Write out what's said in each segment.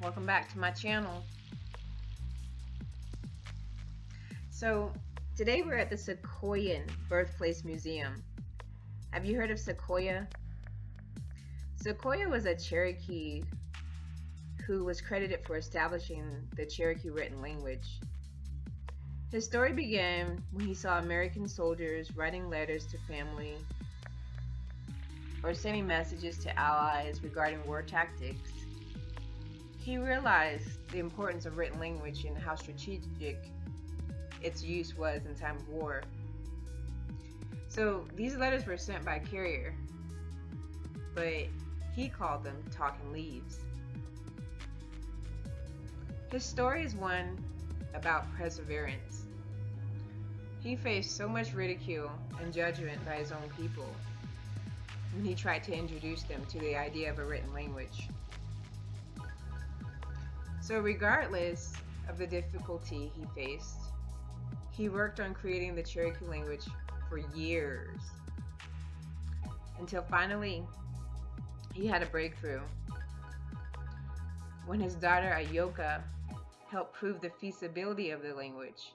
Welcome back to my channel. So today we're at the Sequoyah Birthplace Museum. Have you heard of Sequoyah? Sequoyah was a Cherokee who was credited for establishing the Cherokee written language. His story began when he saw American soldiers writing letters to family or sending messages to allies regarding war tactics. He realized the importance of written language and how strategic its use was in time of war. So these letters were sent by carrier, but he called them talking leaves. His story is one about perseverance. He faced so much ridicule and judgment by his own people when he tried to introduce them to the idea of a written language. So regardless of the difficulty he faced, he worked on creating the Cherokee language for years, until finally he had a breakthrough when his daughter Ayoka helped prove the feasibility of the language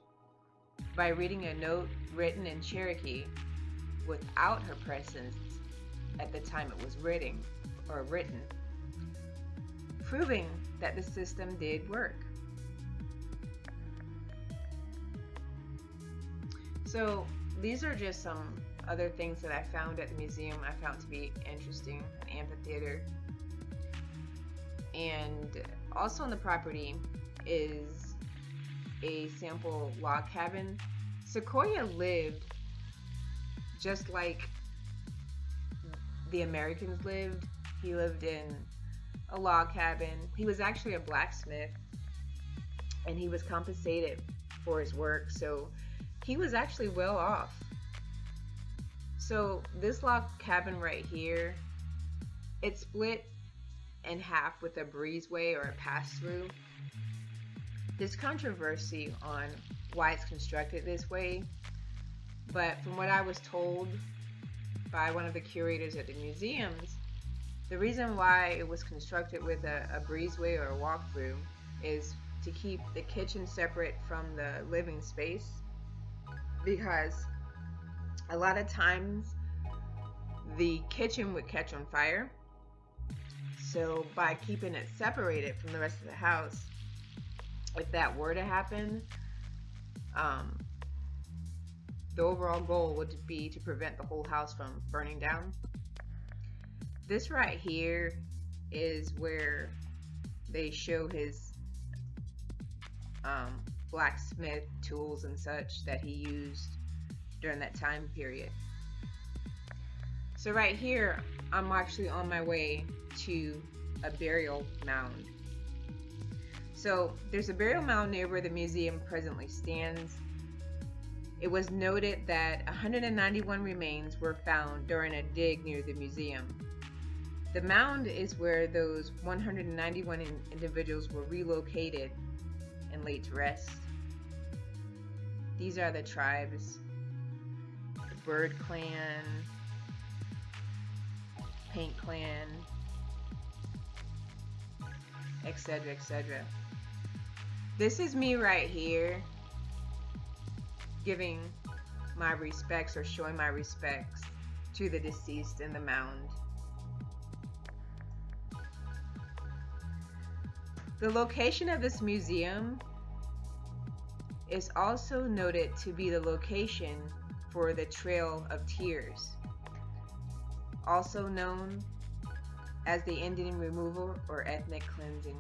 by reading a note written in Cherokee without her presence at the time it was written, proving that the system did work. So these are just some other things that I found at the museum I found to be interesting. An amphitheater, and also on the property is a sample log cabin. Sequoyah lived just like the Americans lived. He lived in a log cabin. He was actually a blacksmith, and he was compensated for his work, so he was actually well off. So this log cabin right here, it's split in half with a breezeway or a pass-through. There's controversy on why it's constructed this way, but from what I was told by one of the curators at the museums, the reason why it was constructed with a breezeway or a walk-through is to keep the kitchen separate from the living space, because a lot of times the kitchen would catch on fire. So by keeping it separated from the rest of the house, if that were to happen, the overall goal would be to prevent the whole house from burning down. This right here is where they show his blacksmith tools and such that he used during that time period. So right here, I'm actually on my way to a burial mound. So there's a burial mound near where the museum presently stands. It was noted that 191 remains were found during a dig near the museum. The mound is where those 191 individuals were relocated and laid to rest. These are the tribes: the Bird Clan, Paint Clan, etc., etc. This is me right here giving my respects or showing my respects to the deceased in the mound. The location of this museum is also noted to be the location for the Trail of Tears, also known as the Indian removal or ethnic cleansing.